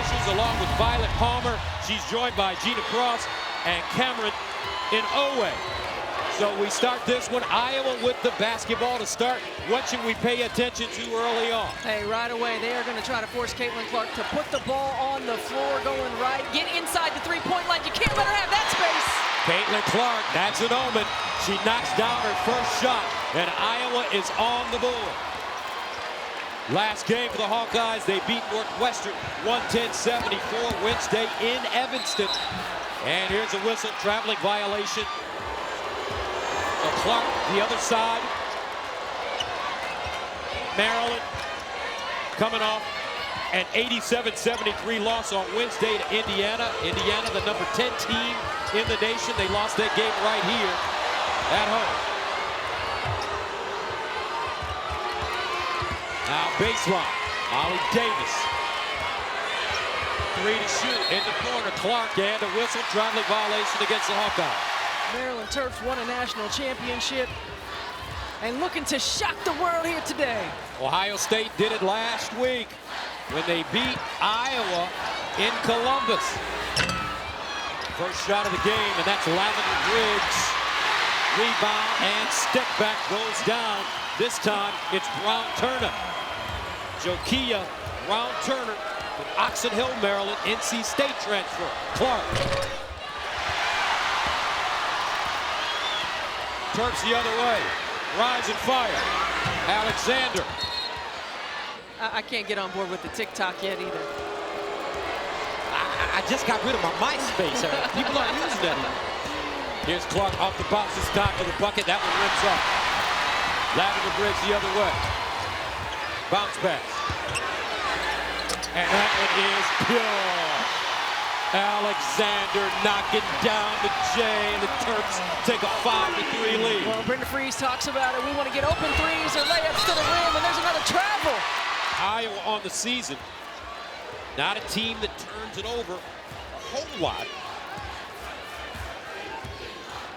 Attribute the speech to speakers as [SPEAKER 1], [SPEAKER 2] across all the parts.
[SPEAKER 1] officials along with Violet Palmer. She's joined by Gina Cross and Cameron in Owe. So we start this one, Iowa with the basketball to start. What should we pay attention to early on?
[SPEAKER 2] Hey, right away, they are going to try to force Caitlin Clark to put the ball on the floor going right. Get inside the three-point line. You can't let her have that space.
[SPEAKER 1] Caitlin Clark, that's an omen. She knocks down her first shot, and Iowa is on the board. Last game for the Hawkeyes, they beat Northwestern 110-74 Wednesday in Evanston. And here's a whistle, traveling violation. So Clark, the other side. Maryland coming off an 87-73 loss on Wednesday to Indiana. Indiana, the number 10 team in the nation. They lost that game right here at home. Now baseline, Molly Davis. 3 to shoot in the corner. Clark and a whistle, traveling violation against the Hawkeyes.
[SPEAKER 2] Maryland Terps won a national championship and looking to shock the world here today.
[SPEAKER 1] Ohio State did it last week when they beat Iowa in Columbus. First shot of the game, and that's Lavender Briggs. Rebound and stick back goes down. This time it's Brown Turner. Jokia Brown Turner with Oxon Hill, Maryland, NC State transfer. Clark. Terps the other way. Rise and fire. Alexander.
[SPEAKER 2] I can't get on board with the TikTok yet either.
[SPEAKER 1] I just got rid of my MySpace. People aren't using that anymore. Here's Clark off the box, this time to the bucket. That one rips off. Lavender Briggs the other way. Bounce pass. And that one is pure. Alexander knocking down the J, and the Terps take a 5-3 lead.
[SPEAKER 2] Well, Brenda Freeze talks about it. We want to get open threes or layups to the rim, and there's another travel.
[SPEAKER 1] Iowa on the season, not a team that turns it over a whole lot.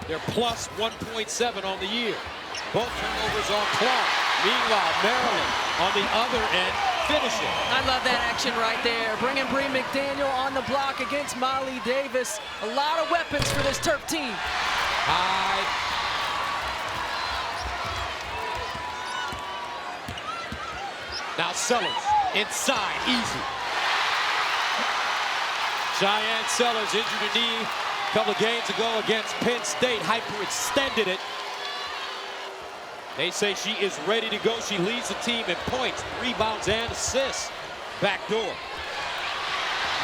[SPEAKER 1] They're plus 1.7 on the year. Both turnovers on Clark. Meanwhile, Maryland on the other end, finishing.
[SPEAKER 2] I love that action right there. Bringing Bree McDaniel on the block against Molly Davis. A lot of weapons for this Terp team.
[SPEAKER 1] High. Now Sellers, inside, easy. Cheyenne Sellers injured her knee a couple of games ago against Penn State. Hyperextended it. They say she is ready to go. She leads the team in points, rebounds, and assists. Back door.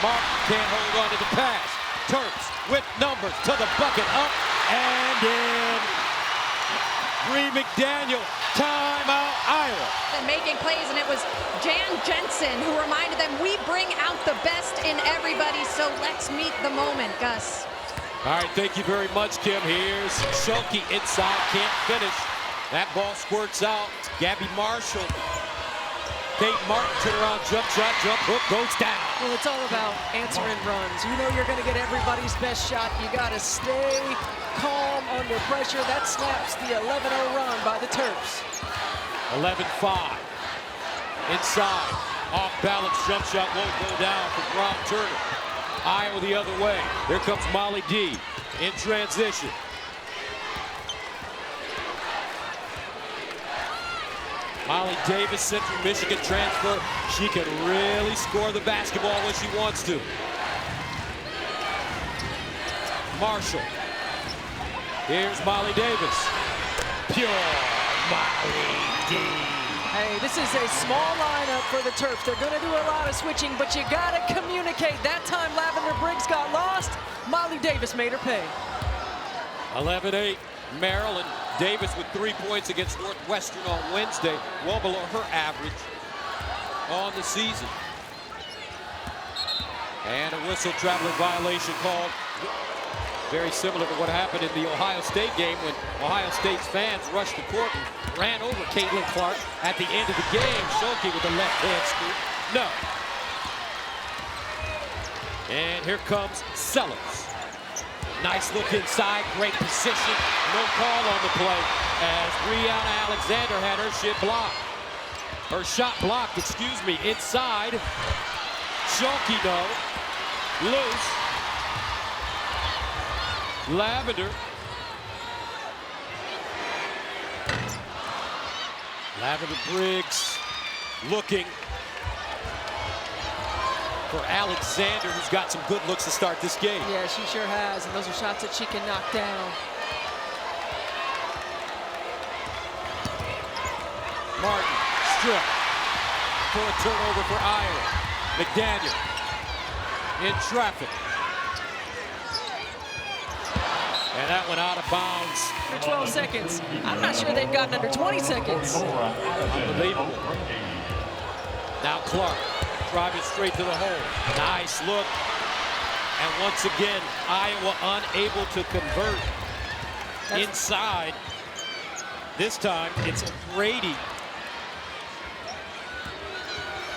[SPEAKER 1] Martin can't hold on to the pass. Terps with numbers to the bucket, up and in. Bree McDaniel, timeout Iowa.
[SPEAKER 3] And making plays, and it was Jan Jensen who reminded them, we bring out the best in everybody, so let's meet the moment, Gus.
[SPEAKER 1] All right, thank you very much, Kim. Here's Schulte inside, can't finish. That ball squirts out. Gabby Marshall. Kate Martin, turn around, jump shot, jump hook, goes down.
[SPEAKER 2] Well, it's all about answering runs. You know you're going to get everybody's best shot. You got to stay calm under pressure. That snaps the 11-0 run by the Terps.
[SPEAKER 1] 11-5. Inside. Off balance jump shot won't go down for Brown Turner. Iowa the other way. Here comes Molly D in transition. Molly Davis, Central Michigan transfer. She can really score the basketball when she wants to. Marshall. Here's Molly Davis. Pure Molly D.
[SPEAKER 2] Hey, this is a small lineup for the Terps. They're going to do a lot of switching, but you got to communicate. That time Lavender Briggs got lost. Molly Davis made her pay.
[SPEAKER 1] 11-8. Maryland. Davis with 3 points against Northwestern on Wednesday, well below her average on the season. And a whistle, traveling violation called. Very similar to what happened in the Ohio State game when Ohio State's fans rushed the court and ran over Caitlin Clark at the end of the game. Schulte with the left hand scoop. No. And here comes Sellers. Nice look inside, great position. No call on the play as Brianna Alexander had her shot blocked. Inside. Chunky, no. Loose. Lavender. Lavender Briggs looking for Alexander, who's got some good looks to start this game.
[SPEAKER 2] Yeah, she sure has, and those are shots that she can knock down.
[SPEAKER 1] Martin, strip for a turnover for Iowa. McDaniel in traffic. And that went out of bounds.
[SPEAKER 2] For 12 seconds. I'm not sure they've gotten under 20 seconds.
[SPEAKER 1] Unbelievable. Now Clark driving straight to the hole. Nice look. And once again, Iowa unable to convert inside. This time it's Brady.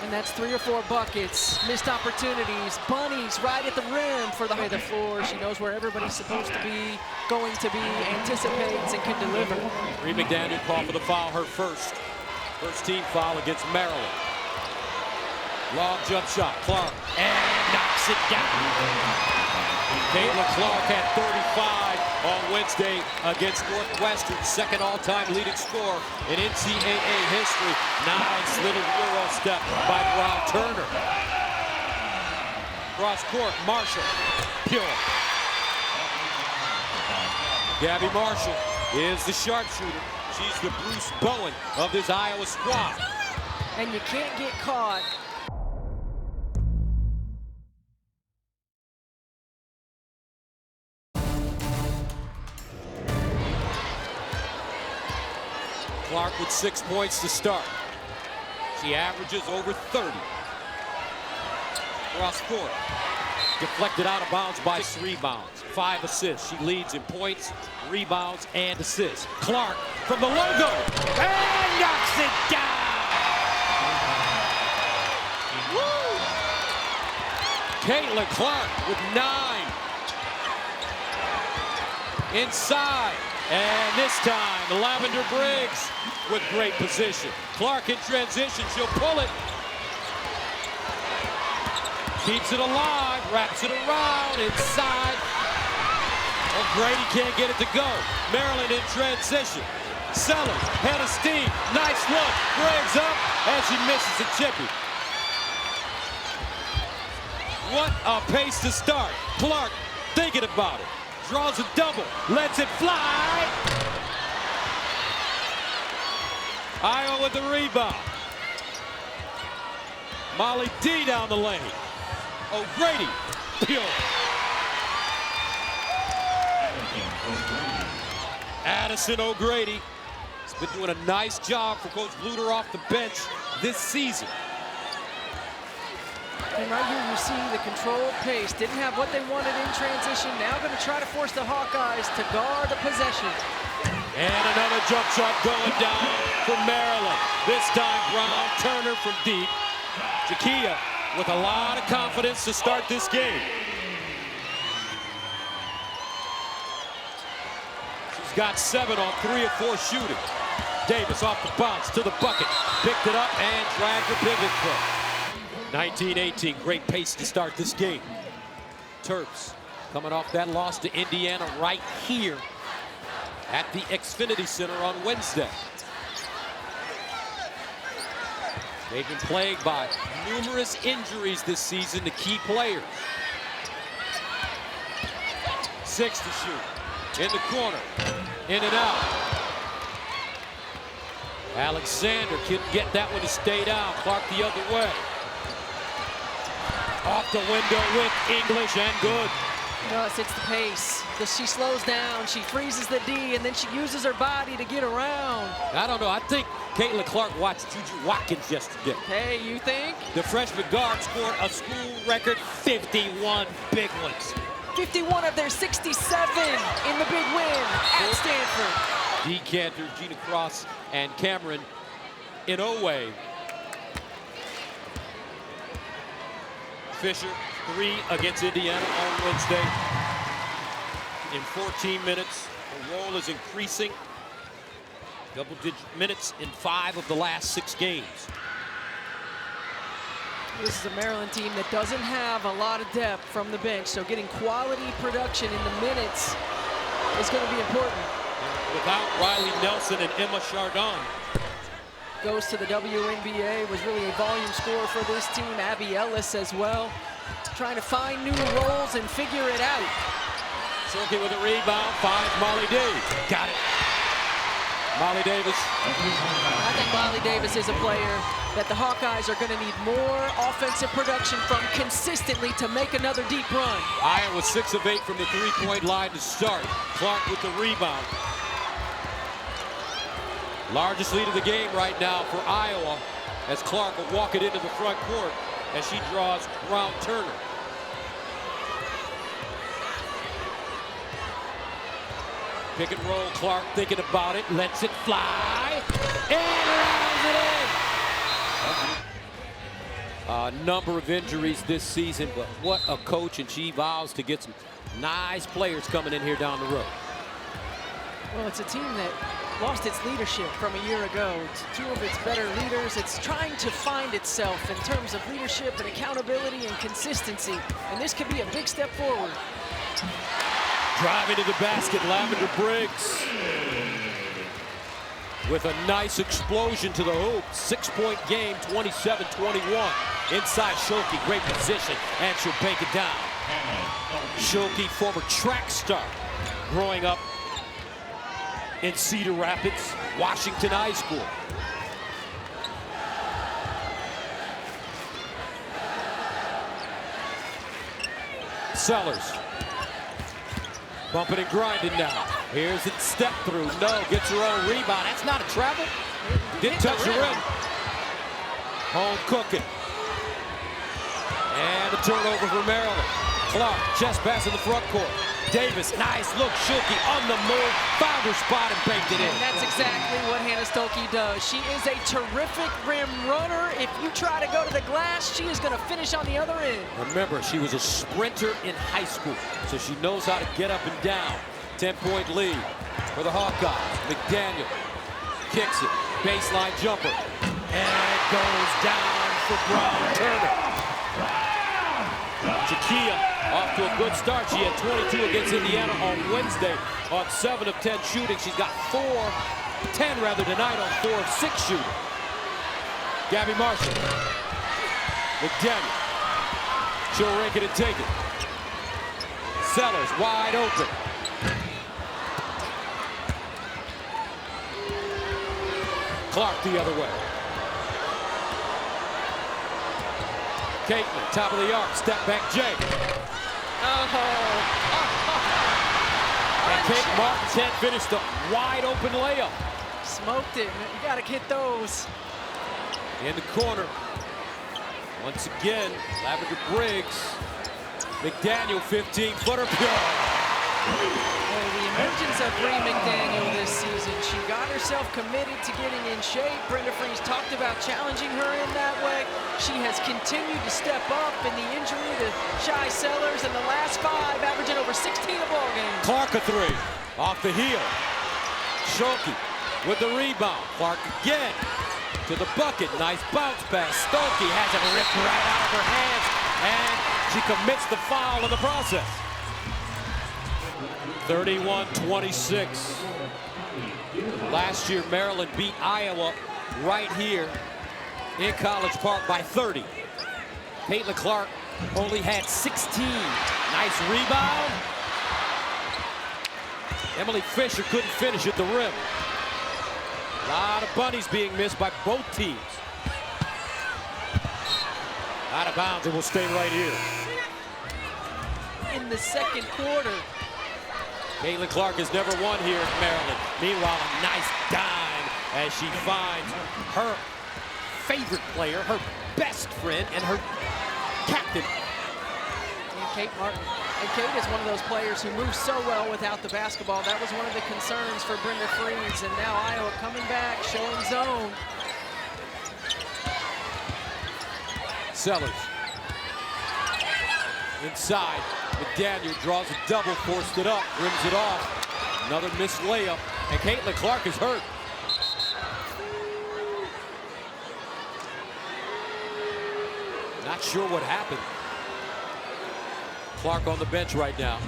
[SPEAKER 2] And that's 3 or 4 buckets, missed opportunities, bunnies right at the rim for the floor. She knows where everybody's supposed to be, going to be, anticipates, and can deliver.
[SPEAKER 1] Reed McDaniel called for the foul, her first. First team foul against Maryland. Long jump shot, Clark, and knocks it down. Caitlin Clark had 35 on Wednesday against Northwestern, second all-time leading scorer in NCAA history. Nice little Euro step by Brown Turner. Cross court, Marshall, pure. Gabby Marshall is the sharpshooter. She's the Bruce Bowen of this Iowa squad.
[SPEAKER 2] And you can't get caught.
[SPEAKER 1] Clark with 6 points to start. She averages over 30. Cross court. Deflected out of bounds by 6 rebounds, 5 assists. She leads in points, rebounds, and assists. Clark from the logo and knocks it down. Woo! Caitlin Clark with 9. Inside. And this time, Lavender Briggs with great position. Clark in transition, she'll pull it. Keeps it alive, wraps it around, inside. O'Grady can't get it to go. Maryland in transition. Sellers, head of steam, nice look. Briggs up, and she misses a chippy. What a pace to start. Clark thinking about it. Draws a double, lets it fly. Iowa with the rebound. Molly D down the lane. O'Grady, pure. Addison O'Grady has been doing a nice job for Coach Bluter off the bench this season.
[SPEAKER 2] And right here you see the controlled pace. Didn't have what they wanted in transition. Now going to try to force the Hawkeyes to guard the possession.
[SPEAKER 1] And another jump shot going down for Maryland. This time Brown Turner from deep. Jakia with a lot of confidence to start this game. She's got 7 on 3 of 4 shooting. Davis off the bounce to the bucket. Picked it up and dragged the pivot foot. 19-18, great pace to start this game. Terps coming off that loss to Indiana right here at the Xfinity Center on Wednesday. They've been plagued by numerous injuries this season to key players. 6 to shoot, in the corner, in and out. Alexander couldn't get that one to stay down. Clark the other way. Off the window with English and good.
[SPEAKER 2] No, it's the pace. She slows down, she freezes the D, and then she uses her body to get around.
[SPEAKER 1] I don't know, I think Caitlin Clark watched Juju Watkins yesterday.
[SPEAKER 2] Hey, you think?
[SPEAKER 1] The freshman guard scored a school record 51 big ones.
[SPEAKER 2] 51 of their 67 in the big win at Stanford.
[SPEAKER 1] Decanter, Gina Cross, and Cameron Inoue. Fisher, 3 against Indiana on Wednesday. In 14 minutes, her role is increasing. Double-digit minutes in 5 of the last 6 games.
[SPEAKER 2] This is a Maryland team that doesn't have a lot of depth from the bench, so getting quality production in the minutes is going to be important.
[SPEAKER 1] Without Riley Nelson and Emma Chardon.
[SPEAKER 2] Goes to the WNBA, was really a volume scorer for this team. Abby Ellis as well, trying to find new roles and figure it out.
[SPEAKER 1] Silky with a rebound, finds Molly Davis. Got it. Molly Davis.
[SPEAKER 2] I think Molly Davis is a player that the Hawkeyes are going to need more offensive production from consistently to make another deep run.
[SPEAKER 1] Iowa 6 of 8 from the three-point line to start. Clark with the rebound. Largest lead of the game right now for Iowa as Clark will walk it into the front court as she draws Brown Turner. Pick and roll, Clark thinking about it, lets it fly, and rounds it in. A number of injuries this season, but what a coach, and she vows to get some nice players coming in here down the road.
[SPEAKER 2] Well, it's a team that lost its leadership from a year ago. It's two of its better leaders. It's trying to find itself in terms of leadership and accountability and consistency, and this could be a big step forward.
[SPEAKER 1] Driving to the basket, Lavender Briggs with a nice explosion to the hoop. 6-point game, 27-21. Inside Schulke, great position, and she'll bank it down. Schulke, former track star, growing up in Cedar Rapids, Washington High School. Sellers. Bumping and grinding now. Here's it, step through. No, gets her own rebound. That's not a travel. Didn't touch the rim. Home cooking. And a turnover for Maryland. Clark, chest pass in the front court. Davis, nice look. Schulke on the move. Found her spot and banked it in.
[SPEAKER 2] And that's exactly what Hannah Stokey does. She is a terrific rim runner. If you try to go to the glass, she is going to finish on the other end.
[SPEAKER 1] Remember, she was a sprinter in high school, so she knows how to get up and down. 10-point lead for the Hawkeyes. McDaniel kicks it. Baseline jumper. And it goes down for Brown Turner. Jakia off to a good start. She had 22 against Indiana on Wednesday on 7 of 10 shooting. She's got 10 tonight on 4 of 6 shooting. Gabby Marshall. McDaniel. She'll rake it and take it. Sellers wide open. Clark the other way. Caitlin, top of the arc, step back J. And Kate Martin can't finish the wide open layup.
[SPEAKER 2] Smoked it. You got to hit those.
[SPEAKER 1] In the corner. Once again, Lavender Briggs. McDaniel, 15-footer, pure.
[SPEAKER 2] Well, the emergence of Bree McDaniel this season, she got herself committed to getting in shape. Brenda Freese talked about challenging her in that way. She has continued to step up in the injury to Shy Sellers in the last 5, averaging over 16 a ball game.
[SPEAKER 1] Clark a three, off the heel. Schulke with the rebound. Clark again to the bucket. Nice bounce pass. Stokey has it ripped right out of her hands, and she commits the foul in the process. 31-26. Last year, Maryland beat Iowa right here in College Park by 30. Caitlin Clark only had 16. Nice rebound. Emily Fisher couldn't finish at the rim. A lot of bunnies being missed by both teams. Out of bounds, and will stay right here.
[SPEAKER 2] In the second quarter.
[SPEAKER 1] Caitlin Clark has never won here at Maryland. Meanwhile, a nice dime as she finds her favorite player, her best friend, and her captain.
[SPEAKER 2] And Kate Martin. And Kate is one of those players who moves so well without the basketball. That was one of the concerns for Brenda Freese. And now Iowa coming back, showing zone.
[SPEAKER 1] Sellers. Inside. McDaniel draws a double, forced it up, rims it off. Another missed layup, and Caitlin Clark is hurt. Not sure what happened. Clark on the bench right now.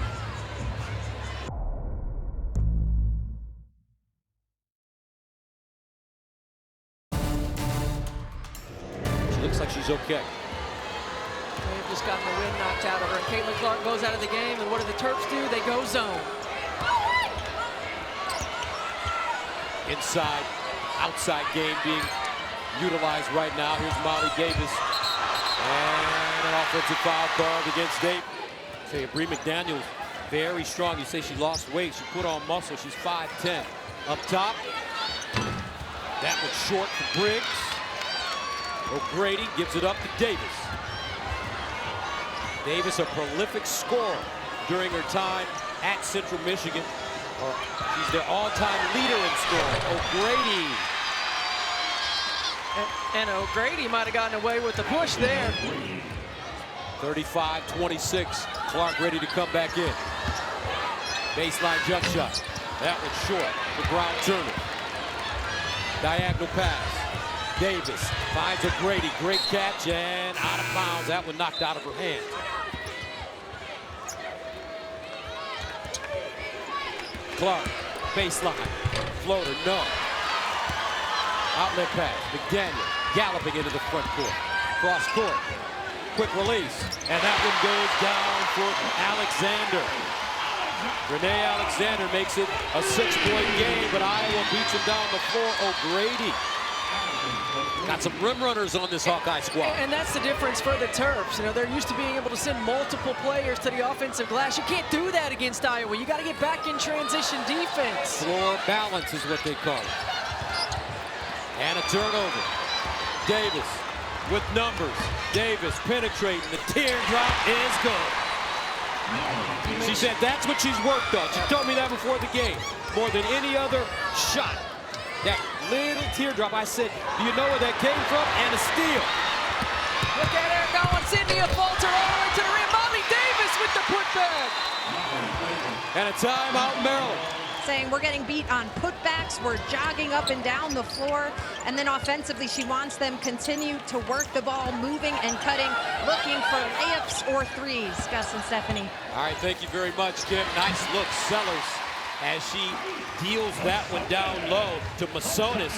[SPEAKER 1] She looks like she's okay.
[SPEAKER 2] They've just gotten the wind knocked out of her. And Caitlin Clark goes out of the game, and what do the Terps do? They go zone.
[SPEAKER 1] Inside, outside game being utilized right now. Here's Molly Davis. And an offensive foul called against Davis. Say, Bree McDaniel, very strong. You say she lost weight. She put on muscle. She's 5'10". Up top. That was short for Briggs. O'Grady gives it up to Davis. Davis, a prolific scorer during her time at Central Michigan. She's their all-time leader in scoring. O'Grady.
[SPEAKER 2] And O'Grady might have gotten away with the push there.
[SPEAKER 1] 35-26. Clark ready to come back in. Baseline jump shot. That was short for Brown Turner. Diagonal pass. Davis finds O'Grady. Great catch and out of bounds. That one knocked out of her hand. Clark, baseline, floater, no. Outlet pass, McDaniel galloping into the front court. Cross court, quick release, and that one goes down for Alexander. Renee Alexander makes it a 6-point game, but Iowa beats him down the floor. O'Grady. Got some rim runners on this Hawkeye squad.
[SPEAKER 2] And that's the difference for the Terps. You know, they're used to being able to send multiple players to the offensive glass. You can't do that against Iowa. You got to get back in transition defense.
[SPEAKER 1] Floor balance is what they call it. And a turnover. Davis with numbers. Davis penetrating. The teardrop is good. She said that's what she's worked on. She told me that before the game. More than any other shot. That little teardrop. I said, do you know where that came from? And a steal.
[SPEAKER 2] Look at her going. Sydney Falter all the way to the rim. Molly Davis with the putback.
[SPEAKER 1] And a timeout, Maryland.
[SPEAKER 3] Saying we're getting beat on putbacks, we're jogging up and down the floor, and then offensively she wants them continue to work the ball, moving and cutting, looking for layups or threes. Gus and Stephanie.
[SPEAKER 1] All right, thank you very much, Kim. Nice look, Sellers, as she deals that one down low to Masonis.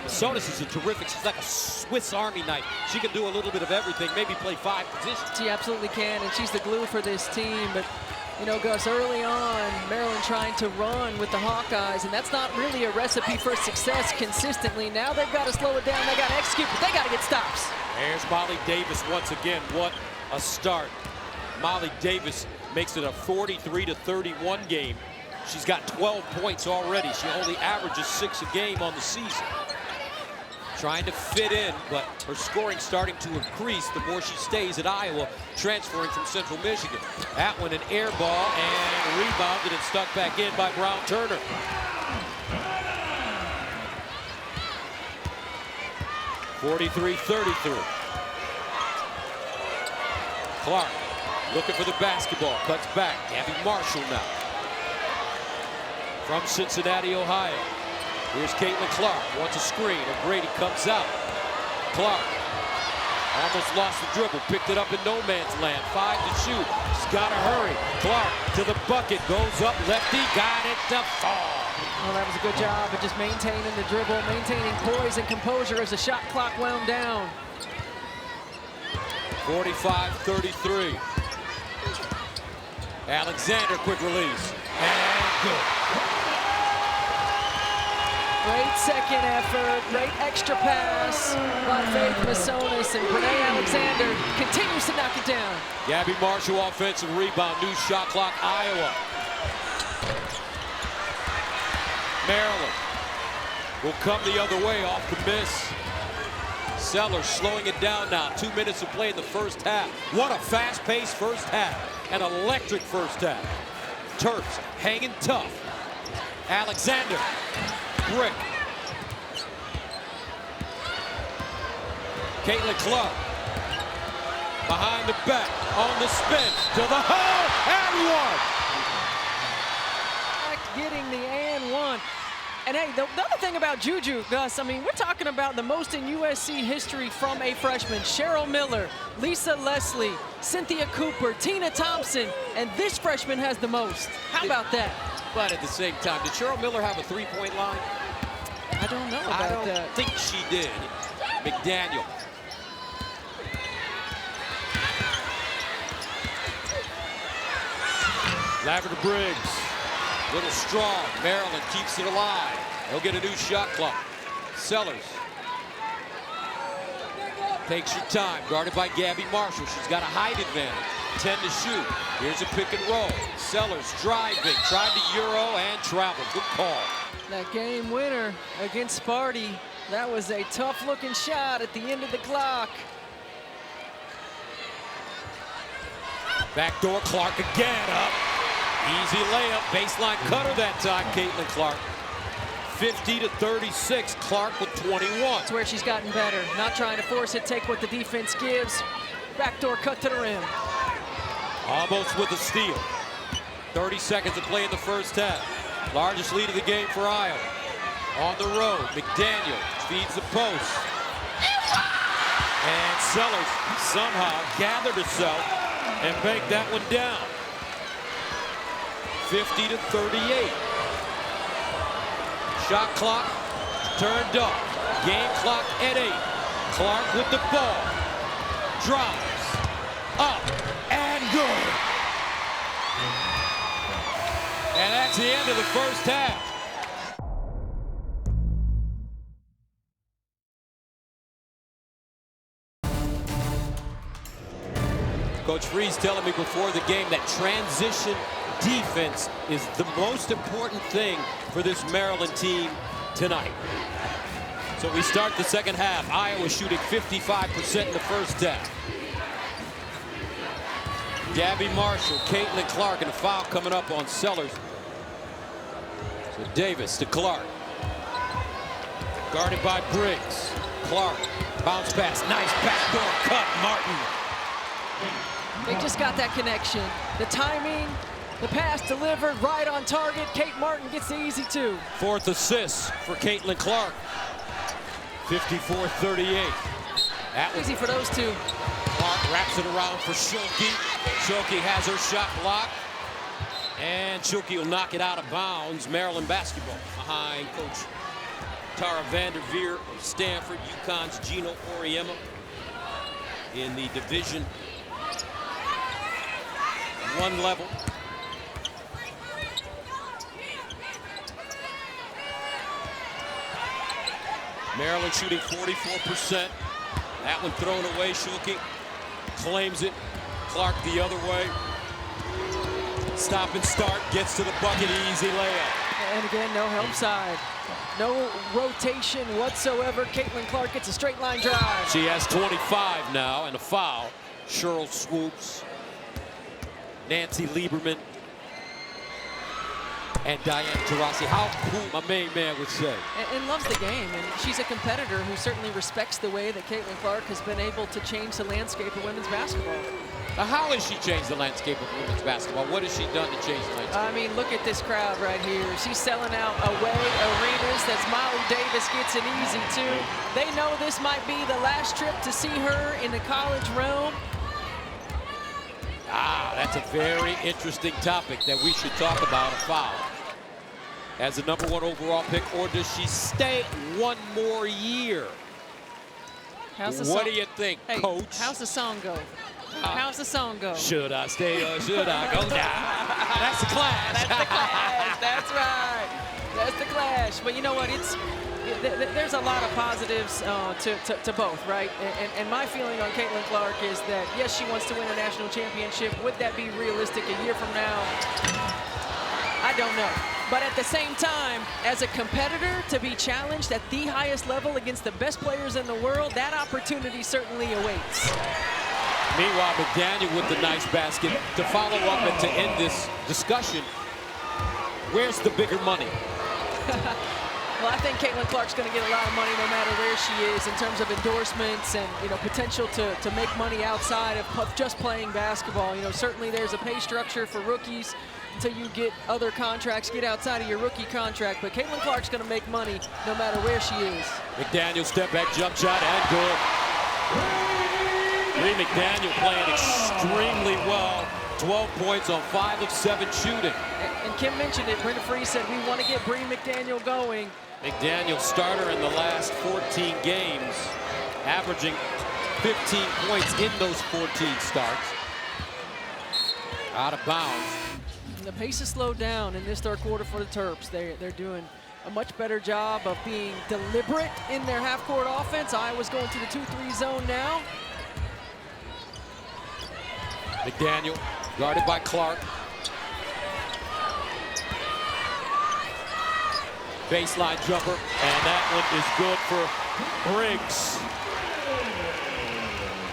[SPEAKER 1] Masonis is a terrific, she's like a Swiss Army knife. She can do a little bit of everything, maybe play 5 positions.
[SPEAKER 2] She absolutely can, and she's the glue for this team. But you know, Gus, early on, Maryland trying to run with the Hawkeyes, and that's not really a recipe for success consistently. Now they've got to slow it down, they got to execute, but they got to get stops.
[SPEAKER 1] There's Molly Davis once again. What a start. Molly Davis makes it a 43-31 game. She's got 12 points already. She only averages 6 a game on the season. Trying to fit in, but her scoring starting to increase the more she stays at Iowa, transferring from Central Michigan. That one an air ball and rebounded and stuck back in by Brown Turner. (43-33). Clark looking for the basketball, cuts back. Gabby Marshall now. From Cincinnati, Ohio. Here's Caitlin Clark, wants a screen. O'Grady comes out. Clark almost lost the dribble, picked it up in no man's land. 5 to shoot, she's got to hurry. Clark to the bucket, goes up, lefty, got it to fall.
[SPEAKER 2] Well, that was a good job of just maintaining the dribble, maintaining poise and composure as the shot clock wound down.
[SPEAKER 1] 45-33. Alexander, quick release, and good.
[SPEAKER 2] Great second effort, great extra pass by Faith Masonis, and Renee Alexander continues to knock it down.
[SPEAKER 1] Gabby Marshall offensive rebound, new shot clock, Iowa. Maryland will come the other way off the miss. Sellers slowing it down now, 2 minutes to play in the first half. What a fast-paced first half, an electric first half. Terps hanging tough. Alexander. Brick. Caitlin Clark behind the back on the spin to the hole and one.
[SPEAKER 2] Getting the and one. And hey, the other thing about Juju, Gus, I mean, we're talking about the most in USC history from a freshman. Cheryl Miller, Lisa Leslie, Cynthia Cooper, Tina Thompson, and this freshman has the most. How about that?
[SPEAKER 1] But at the same time, did Cheryl Miller have a three-point line?
[SPEAKER 2] I don't know about that.
[SPEAKER 1] I don't think she did. McDaniel. Lavender Briggs. Little strong. Maryland keeps it alive. They'll get a new shot clock. Sellers. Takes your time. Guarded by Gabby Marshall. She's got a height advantage. 10 to shoot. Here's a pick and roll. Sellers driving. Tried to Euro and travel. Good call.
[SPEAKER 2] That game winner against Sparty. That was a tough-looking shot at the end of the clock.
[SPEAKER 1] Backdoor Clark again up. Easy layup, baseline cutter that time, Caitlin Clark. 50 to 36, Clark with 21.
[SPEAKER 2] That's where she's gotten better. Not trying to force it, take what the defense gives. Backdoor cut to the rim.
[SPEAKER 1] Almost with a steal. 30 seconds to play in the first half. Largest lead of the game for Iowa. On the road, McDaniel feeds the post. And Sellers somehow gathered herself and banked that one down. 50 to 38. Shot clock turned off. Game clock at 8. Clark with the ball. Drives. Up and good. And that's the end of the first half. Coach Freeze telling me before the game that transition defense is the most important thing for this Maryland team tonight. So we start the second half. Iowa shooting 55% in the first half. Gabby Marshall, Caitlin Clark, and a foul coming up on Sellers. So Davis to Clark. Guarded by Briggs. Clark, bounce pass, nice backdoor cut, Martin.
[SPEAKER 2] They just got that connection. The timing, the pass delivered right on target. Kate Martin gets the easy two.
[SPEAKER 1] Fourth assist for Caitlin Clark. 54-38. That was
[SPEAKER 2] easy for those two.
[SPEAKER 1] Clark wraps it around for Schulke. Schulke has her shot blocked. And Schulke will knock it out of bounds. Maryland basketball behind Coach Tara Vanderveer of Stanford. UConn's Gino Auriemma in the Division I level. Maryland shooting 44%. That one thrown away. Schulke claims it. Clark the other way. Stop and start. Gets to the bucket. Easy layup.
[SPEAKER 2] And again, no help side. No rotation whatsoever. Caitlin Clark gets a straight line drive.
[SPEAKER 1] She has 25 now and a foul. Cheryl Swoops. Nancy Lieberman. And Diane Taurasi. How cool, my main man would say.
[SPEAKER 2] And loves the game. And she's a competitor who certainly respects the way that Caitlin Clark has been able to change the landscape of women's basketball.
[SPEAKER 1] Now, how has she changed the landscape of women's basketball? What has she done to change the landscape?
[SPEAKER 2] I mean, look at this crowd right here. She's selling out away arenas. That's Molly Davis gets an easy two. They know this might be the last trip to see her in the college realm.
[SPEAKER 1] Ah, that's a very interesting topic that we should talk about, a foul. As the #1 overall pick, or does she stay one more year? What do you think,
[SPEAKER 2] hey,
[SPEAKER 1] Coach?
[SPEAKER 2] How's the song go? How's the song go?
[SPEAKER 1] Should I stay or should I go down? That's the clash.
[SPEAKER 2] That's the clash. That's right. That's the clash. But you know what? There's a lot of positives to both, right? And my feeling on Caitlin Clark is that, yes, she wants to win a national championship. Would that be realistic a year from now? I don't know. But at the same time, as a competitor, to be challenged at the highest level against the best players in the world, that opportunity certainly awaits.
[SPEAKER 1] Meanwhile, McDaniel with the nice basket. To follow up and to end this discussion, where's the bigger money?
[SPEAKER 2] Well, I think Caitlin Clark's going to get a lot of money no matter where she is in terms of endorsements and, you know, potential to make money outside of just playing basketball. You know, certainly there's a pay structure for rookies until you get other contracts, get outside of your rookie contract. But Caitlin Clark's going to make money no matter where she is.
[SPEAKER 1] McDaniel step back jump shot and good. Lee McDaniel playing extremely well. 12 points on 5 of 7 shooting.
[SPEAKER 2] And Kim mentioned it. Brenda Free said we want to get Bree McDaniel going.
[SPEAKER 1] McDaniel starter in the last 14 games, averaging 15 points in those 14 starts. Out of bounds.
[SPEAKER 2] And the pace has slowed down in this third quarter for the Terps. They're doing a much better job of being deliberate in their half-court offense. Iowa's going to the 2-3 zone now.
[SPEAKER 1] McDaniel guarded by Clark. Baseline jumper, and that one is good for Briggs.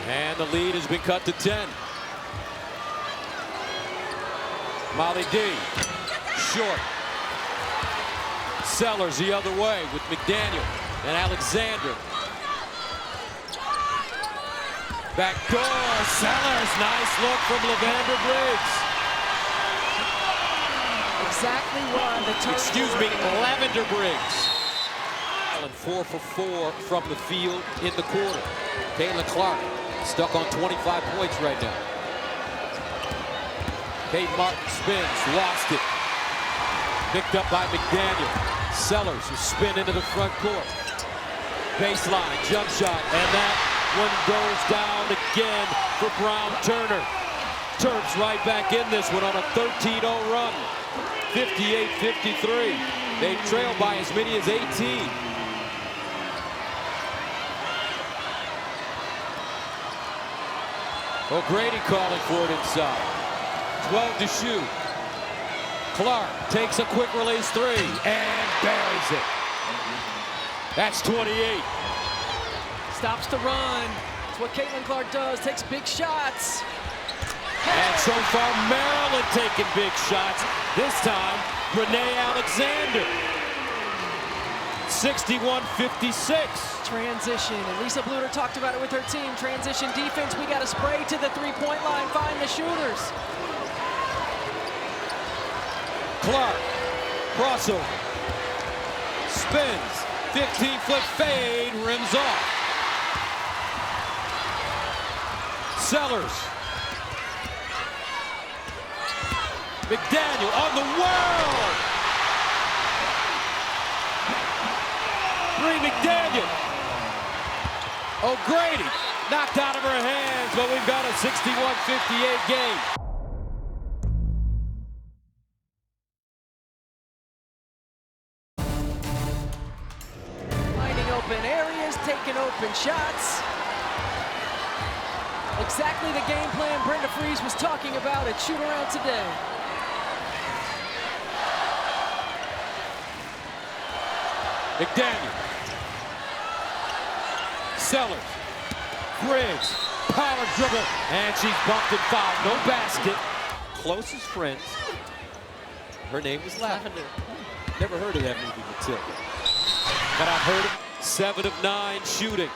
[SPEAKER 1] And the lead has been cut to 10. Molly D, short. Sellers the other way with McDaniel and Alexander. Back door, Sellers, nice look from Lavender Briggs.
[SPEAKER 2] Exactly why the Terps.
[SPEAKER 1] Excuse me, Lavender Briggs. 4 for 4 from the field in the quarter. Caitlin Clark stuck on 25 points right now. Kate Martin spins, lost it. Picked up by McDaniel. Sellers who spin into the front court. Baseline, jump shot, and that one goes down again for Brown Turner. Terps right back in this one on a 13-0 run. 58-53. They trail by as many as 18. O'Grady calling for it inside. 12 to shoot. Clark takes a quick release 3 and buries it. That's 28.
[SPEAKER 2] Stops the run. It's what Caitlin Clark does. Takes big shots.
[SPEAKER 1] And so far, Maryland taking big shots. This time, Renee Alexander. 61-56.
[SPEAKER 2] Transition, and Lisa Bluter talked about it with her team. Transition defense, we got to spray to the three-point line, find the shooters.
[SPEAKER 1] Clark, crossover, spins, 15-foot fade, rims off. Sellers. McDaniel on the world. Bree McDaniel. O'Grady knocked out of her hands, but we've got a 61-58 game.
[SPEAKER 2] Finding open areas, taking open shots. Exactly the game plan Brenda Frese was talking about at shoot-around today.
[SPEAKER 1] McDaniel. Sellers. Briggs. Power dribble. And she's bumped and fouled. No basket. Closest friends. Her name was Lavender. Never heard of that movie until. But I've heard of 7 of 9 shooting.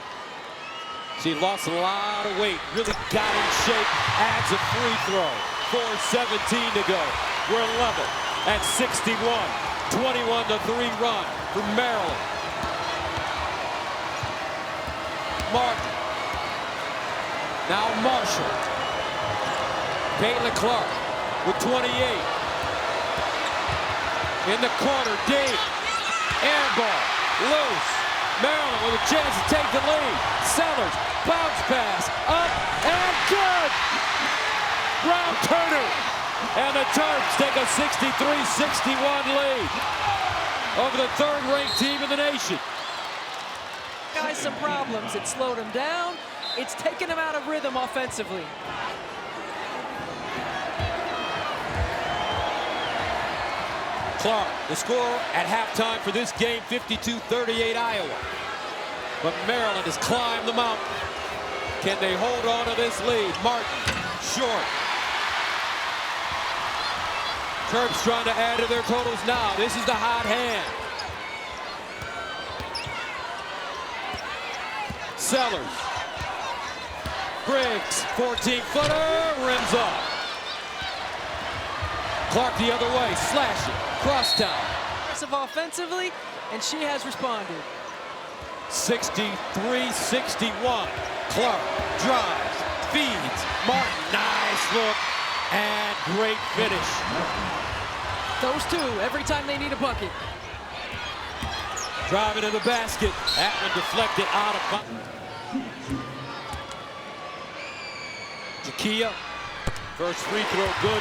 [SPEAKER 1] She lost a lot of weight. Really got in shape. Adds a free throw. 4:17 to go. We're level at 61. 21-3 run for Maryland. Martin. Now Marshall. Caitlin Clark with 28. In the corner, deep. Air ball. Loose. Maryland with a chance to take the lead. Sellers. Bounce pass. Up and good. Brown Turner. And the Terps take a 63-61 lead over the third-ranked team in the nation.
[SPEAKER 2] Guys, some problems. It slowed them down. It's taken them out of rhythm offensively.
[SPEAKER 1] Clark, the score at halftime for this game, 52-38 Iowa. But Maryland has climbed the mountain. Can they hold on to this lead? Martin, short. Terps trying to add to their totals now. This is the hot hand. Sellers. Briggs, 14-footer, rims off. Clark the other way, slash it, cross town.
[SPEAKER 2] Aggressive offensively, and she has responded.
[SPEAKER 1] 63-61. Clark drives, feeds. Martin, nice look, and great finish.
[SPEAKER 2] Those two, every time they need a bucket.
[SPEAKER 1] Driving to the basket. That one deflected out of bounds. Jakia, first free throw good.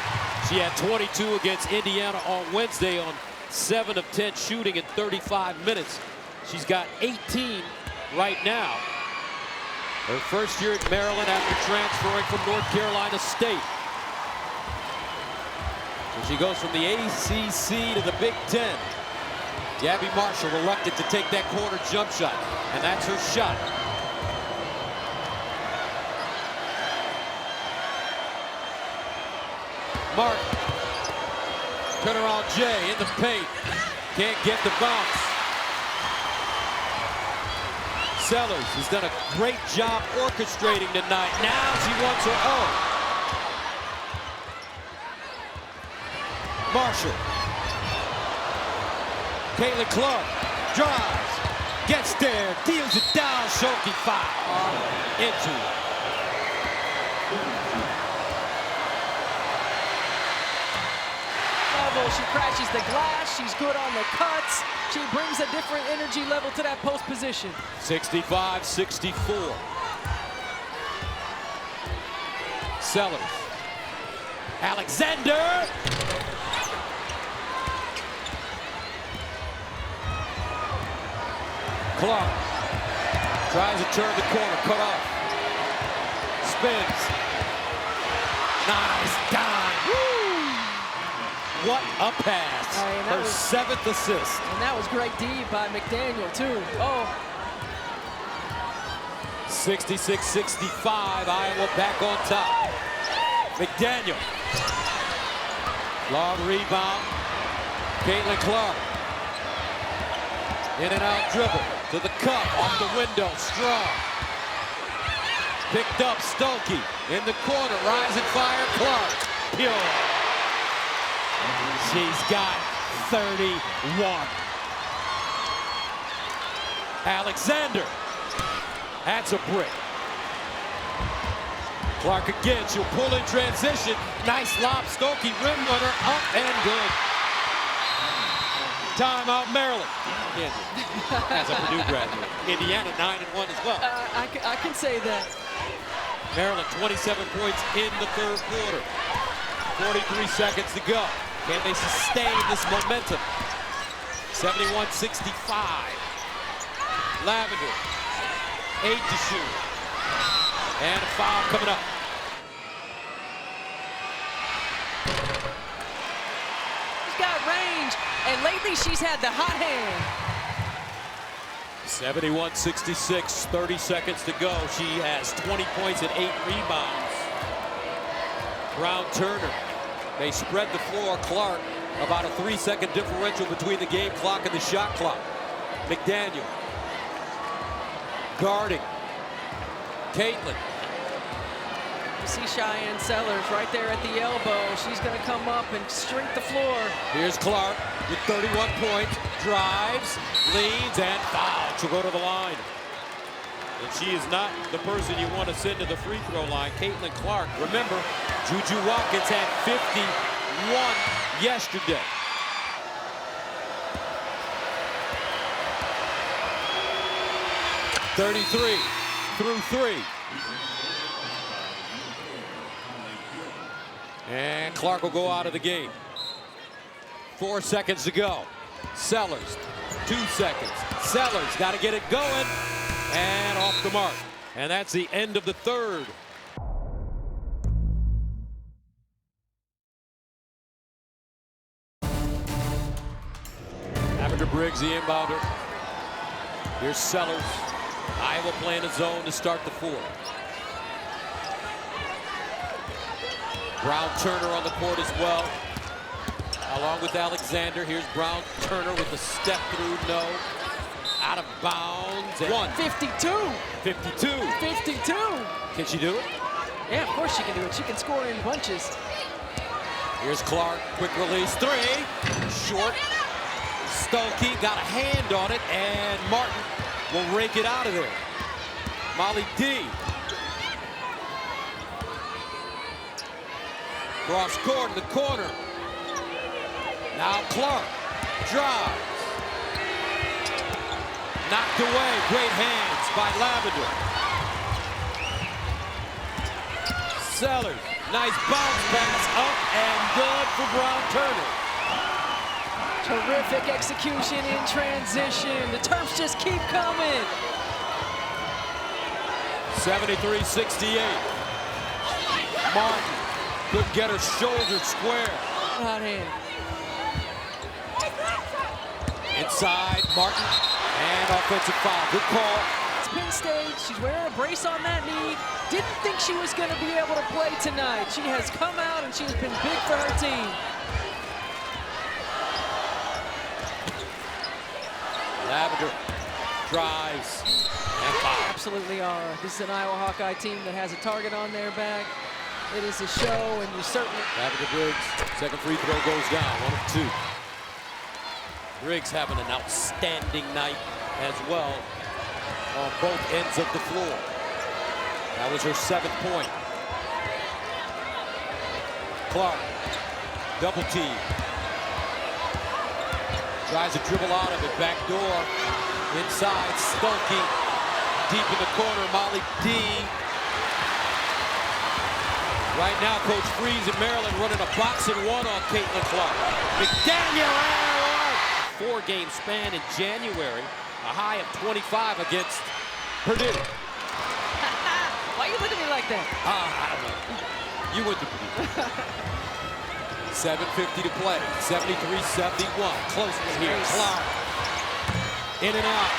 [SPEAKER 1] She had 22 against Indiana on Wednesday on 7 of 10 shooting in 35 minutes. She's got 18 right now. Her first year at Maryland after transferring from North Carolina State. So she goes from the ACC to the Big Ten. Gabby Marshall reluctant to take that corner jump shot, and that's her shot. Martin, turnaround Jay in the paint, can't get the bounce. Sellers has done a great job orchestrating tonight. Now she wants her own. Marshall. Caitlin Clark drives, gets there, deals it down. Hawkeyes foul into it.
[SPEAKER 2] She crashes the glass. She's good on the cuts. She brings a different energy level to that post position.
[SPEAKER 1] 65-64. Sellers. Alexander. Clark tries to turn the corner, cut off. Spins. Nice dime. Woo! What a pass. Her 7th assist.
[SPEAKER 2] And that was great D by McDaniel, too. Oh.
[SPEAKER 1] 66-65, Iowa back on top. McDaniel. Long rebound. Caitlin Clark. In and out dribble. To the cup, off the window, strong. Picked up Stokey. In the corner, rising fire, Clark. Pure. She's got 31. Alexander. That's a brick. Clark again, she'll pull in transition. Nice lob, Stokey, rim runner, up and good. Timeout, Maryland. As a Purdue graduate. Indiana 9-1 as well.
[SPEAKER 2] I can say that.
[SPEAKER 1] Maryland 27 points in the third quarter. 43 seconds to go. Can they sustain this momentum? 71-65. Lavender. 8 to shoot. And a foul coming up.
[SPEAKER 2] She's got range, and lately she's had the hot hand.
[SPEAKER 1] 71-66, 30 seconds to go. She has 20 points and 8 rebounds. Brown Turner. They spread the floor. Clark, about a 3-second differential between the game clock and the shot clock. McDaniel. Guarding. Caitlin.
[SPEAKER 2] You see Cheyenne Sellers right there at the elbow. She's going to come up and shrink the floor.
[SPEAKER 1] Here's Clark with 31 points. Drives, leads, and foul. She'll go to the line. And she is not the person you want to send to the free throw line. Caitlin Clark. Remember, Juju Watkins had 51 yesterday. .33 through 3. And Clark will go out of the game. 4 seconds to go. Sellers, 2 seconds. Sellers got to get it going. And off the mark. And that's the end of the third. Lavender Briggs, the inbounder. Here's Sellers. Iowa playing a zone to start the fourth. Brown Turner on the court as well, along with Alexander. Here's Brown Turner with the step through, no. Out of bounds. And
[SPEAKER 2] 52.
[SPEAKER 1] 52.
[SPEAKER 2] 52.
[SPEAKER 1] Can she do it?
[SPEAKER 2] Yeah, of course she can do it. She can score in bunches.
[SPEAKER 1] Here's Clark, quick release, three, short. Stokey got a hand on it, and Martin will rake it out of there. Molly D. Cross court in the corner. Now Clark drives. Knocked away, great hands by Lavender. Sellers, nice bounce pass up and good for Brown Turner.
[SPEAKER 2] Terrific execution in transition. The Terps just keep coming.
[SPEAKER 1] 73-68. Martin couldn't get her shoulder square.
[SPEAKER 2] Hot hand.
[SPEAKER 1] Inside, Martin, and offensive foul. Good call.
[SPEAKER 2] It's Penn State. She's wearing a brace on that knee. Didn't think she was going to be able to play tonight. She has come out and she has been big for her team.
[SPEAKER 1] Lavender drives and foul.
[SPEAKER 2] Absolutely are. This is an Iowa Hawkeye team that has a target on their back. It is a show, and you certainly...
[SPEAKER 1] Lavender Briggs, second free throw goes down, 1 of 2. Briggs having an outstanding night as well on both ends of the floor. That was her 7th point. Clark, double team. Tries to dribble out of it, back door. Inside, Stokey. Deep in the corner, Molly D. Right now, Coach Freeze in Maryland running a boxing one on Caitlin Clark. McDaniel and one. 4-game span in January, a high of 25 against Purdue.
[SPEAKER 2] Why you looking at me like that?
[SPEAKER 1] I don't know. You went to Purdue. 7:50 to play. 73-71. Close one here. Clark. In and out.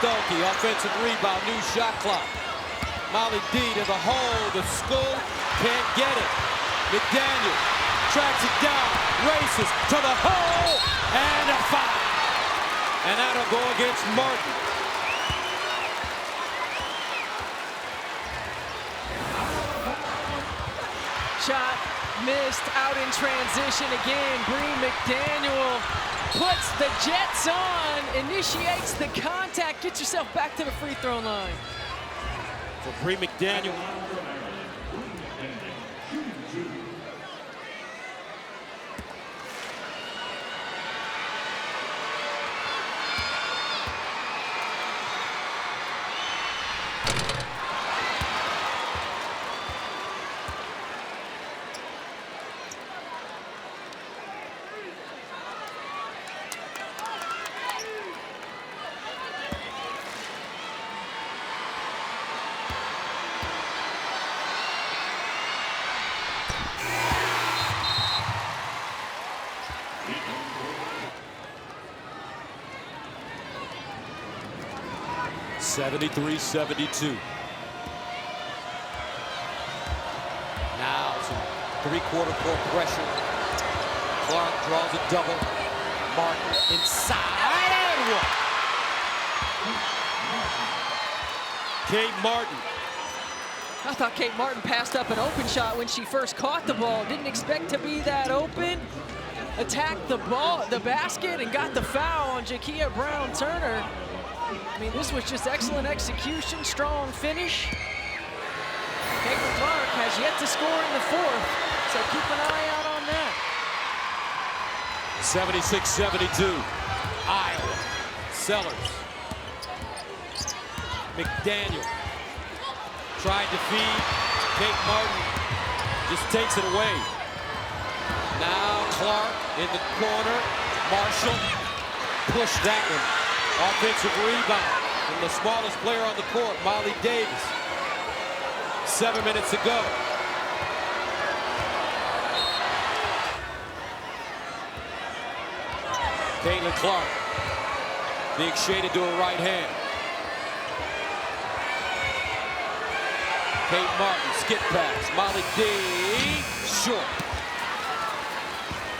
[SPEAKER 1] Stokey, offensive rebound, new shot clock. Molly D to the hole. The school can't get it. McDaniel tracks it down. Races to the hole. And a foul. And that'll go against Martin.
[SPEAKER 2] Shot missed out in transition again. Bree McDaniel puts the Jets on, initiates the contact. Get yourself back to the free throw line.
[SPEAKER 1] For Bree McDaniel. (73-72). Now some three-quarter court pressure. Clark draws a double. Martin inside and one. Kate Martin.
[SPEAKER 2] I thought Kate Martin passed up an open shot when she first caught the ball. Didn't expect to be that open. Attacked the ball, the basket, and got the foul on Jakia Brown Turner. I mean, this was just excellent execution, strong finish. Caitlin Clark has yet to score in the 4th, so keep an eye out on that.
[SPEAKER 1] 76-72. Iowa. Sellers. McDaniel tried to feed. Kate Martin just takes it away. Now Clark in the corner. Marshall pushed that one. Offensive rebound from the smallest player on the court, Molly Davis. 7 minutes to go. Caitlin Clark being shaded to her right hand. Kate Martin, skip pass. Molly D, short.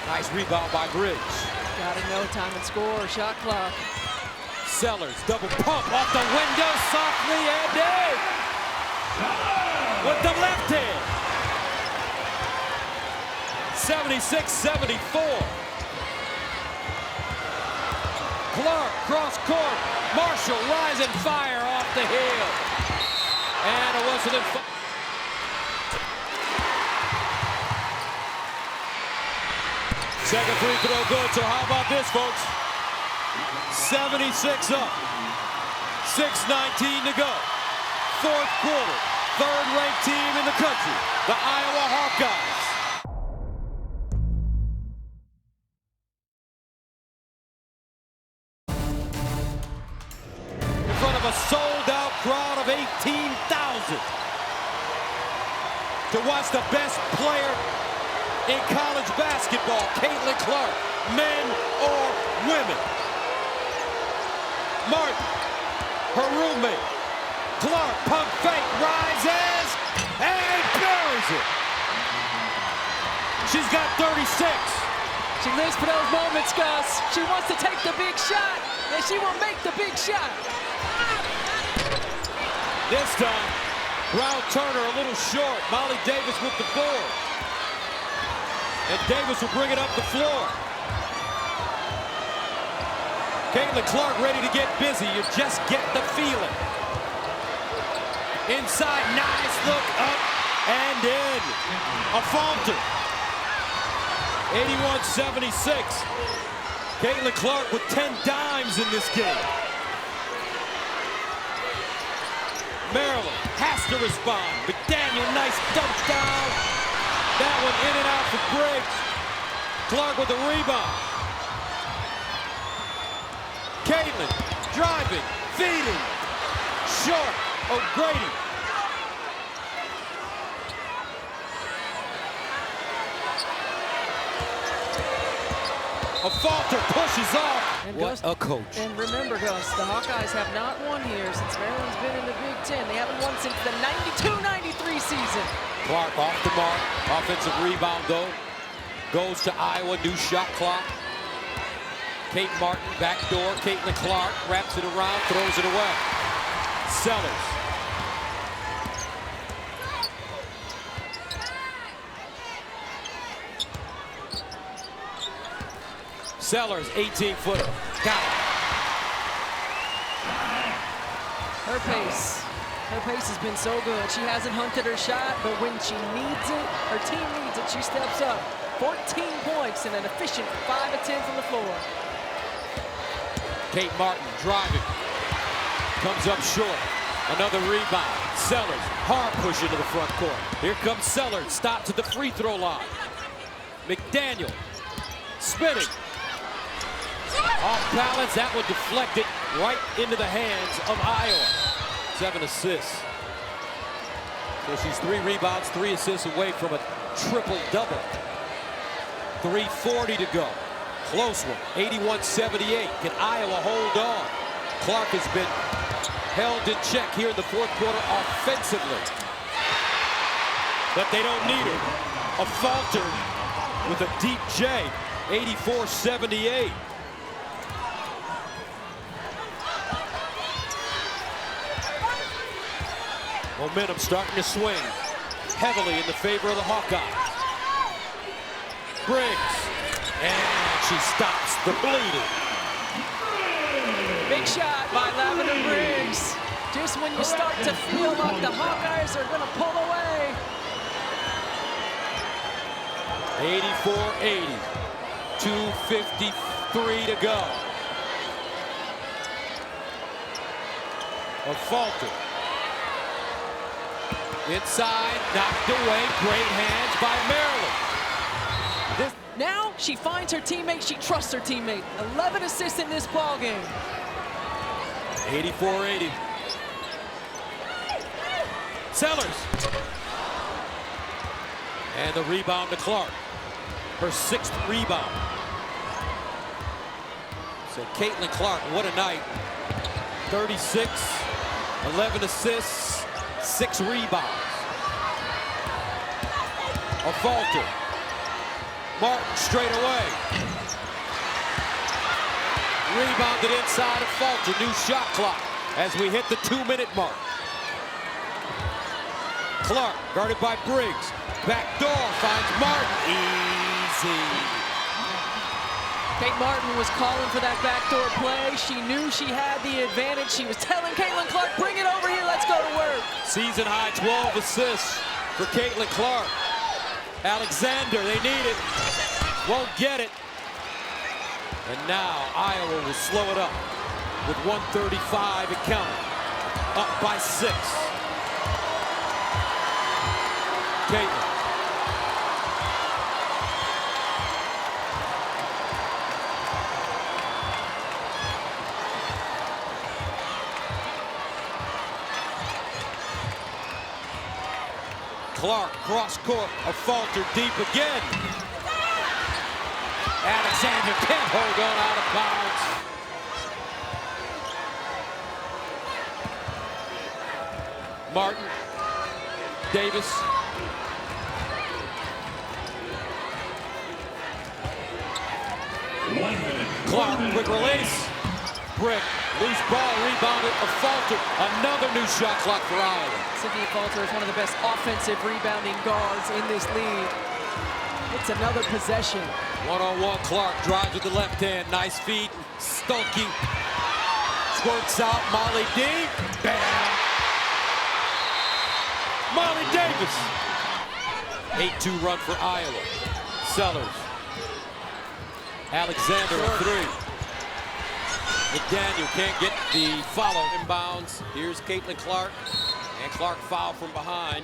[SPEAKER 1] Nice rebound by Briggs.
[SPEAKER 2] Gotta know time and score, shot clock.
[SPEAKER 1] Sellers, double pump off the window, softly ended with the left hand. 76-74. Clark, cross court. Marshall, rising fire off the heel. And it wasn't in. Second free throw good, so how about this, folks? 76 up. 6:19 to go. Fourth quarter. Third-ranked team in the country, the Iowa Hawkeyes. In front of a sold-out crowd of 18,000 to watch the best player in college basketball, Caitlin Clark, men or women. Martin, her roommate. Clark, pump fake, rises, and buries it. She's got 36.
[SPEAKER 2] She lives for those moments, Gus. She wants to take the big shot, and she will make the big shot.
[SPEAKER 1] This time, Brown Turner a little short. Molly Davis with the board. And Davis will bring it up the floor. Caitlin Clark ready to get busy. You just get the feeling. Inside, nice look, up and in. A falter. 81-76. Caitlin Clark with 10 dimes in this game. Maryland has to respond. McDaniel, nice dump down. That one in and out for Briggs. Clark with the rebound. Caitlin driving, feeding. Short, O'Grady. A falter pushes off.
[SPEAKER 2] And
[SPEAKER 1] what a coach.
[SPEAKER 2] And remember, Gus, the Hawkeyes have not won here since Maryland's been in the Big Ten. They haven't won since the 92-93 season.
[SPEAKER 1] Clark off the mark. Offensive rebound, though. Goes to Iowa. New shot clock. Kate Martin, backdoor. Caitlin Clark wraps it around, throws it away. Sellers. Sellers, 18-footer. Got it.
[SPEAKER 2] Her pace has been so good. She hasn't hunted her shot, but when she needs it, her team needs it, she steps up. 14 points and an efficient 5 of 10 from the floor.
[SPEAKER 1] Kate Martin driving. Comes up short. Another rebound. Sellers, hard push into the front court. Here comes Sellers, stops at the free throw line. McDaniel, spinning. Off balance, that one deflected right into the hands of Iowa. 7 assists. So she's 3 rebounds, 3 assists away from a triple-double. 3:40 to go. Close one, 81-78. Can Iowa hold on? Clark has been held in check here in the fourth quarter offensively. But they don't need her. A falter with a deep J, 84-78. Momentum starting to swing heavily in the favor of the Hawkeyes. Briggs, and she stops the bleeding.
[SPEAKER 2] Big shot by Lavender Briggs. Just when you start to feel like the Hawkeyes are going to pull away.
[SPEAKER 1] 84-80, 2:53 to go. A falter. Inside, knocked away, great hands by Maryland.
[SPEAKER 2] Now she finds her teammate, she trusts her teammate. 11 assists in this ball game.
[SPEAKER 1] 84-80. Sellers. And the rebound to Clark. Her 6th rebound. So Caitlin Clark, what a night. 36, 11 assists, 6 rebounds. A falter. Martin straight away. Rebounded inside, a falter. New shot clock as we hit the 2-minute mark. Clark guarded by Briggs. Back door finds Martin. easy.
[SPEAKER 2] Kate Martin was calling for that backdoor play. She knew she had the advantage. She was telling Caitlin Clark, bring it over here, let's go to work.
[SPEAKER 1] Season high 12 assists for Caitlin Clark. Alexander, they need it. Won't get it. And now Iowa will slow it up with 1:35 and counting. Up by 6. Caitlin. Clark, cross court, a falter deep again. Alexander can't hold on, out of bounds. Martin, Davis. Clark, quick release. Brick, loose ball, rebounded, a falter. Another new shot clock for Iowa.
[SPEAKER 2] Cynthia Falter is one of the best offensive rebounding guards in this league. It's another possession.
[SPEAKER 1] One-on-one, Clark drives with the left hand. Nice feed. Stolke squirts out. Molly D. Bam! Molly Davis. 8-2 run for Iowa. Sellers. Alexander a 3. McDaniel can't get the follow. Inbounds. Here's Caitlin Clark. And Clark fouled from behind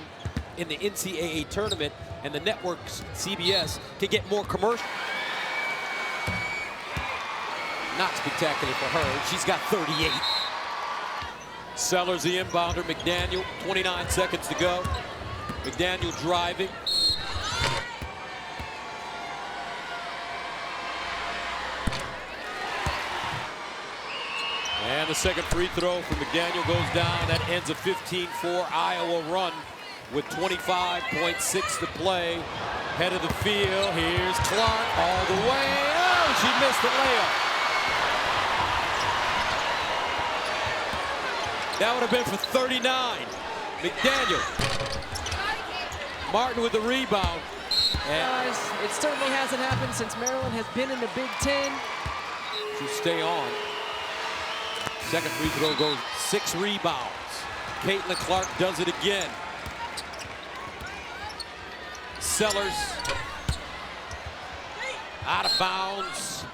[SPEAKER 1] in the NCAA tournament. And the networks, CBS, can get more commercial. Not spectacular for her. She's got 38. Sellers the inbounder. McDaniel, 29 seconds to go. McDaniel driving. And the second free throw from McDaniel goes down. That ends a 15-4 Iowa run with 25.6 to play. Head of the field. Here's Clark all the way. Oh, she missed the layup. That would have been for 39. McDaniel. Martin with the rebound. And
[SPEAKER 2] Guys, it certainly hasn't happened since Maryland has been in the Big Ten.
[SPEAKER 1] to stay on. Second free throw goes 6 rebounds. Caitlin Clark does it again. Sellers out of bounds.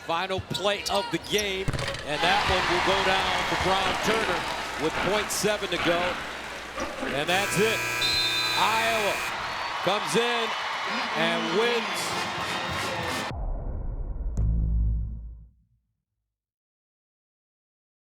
[SPEAKER 1] Final play of the game, and that one will go down for Brown Turner with 0.7 to go. And that's it. Iowa comes in and wins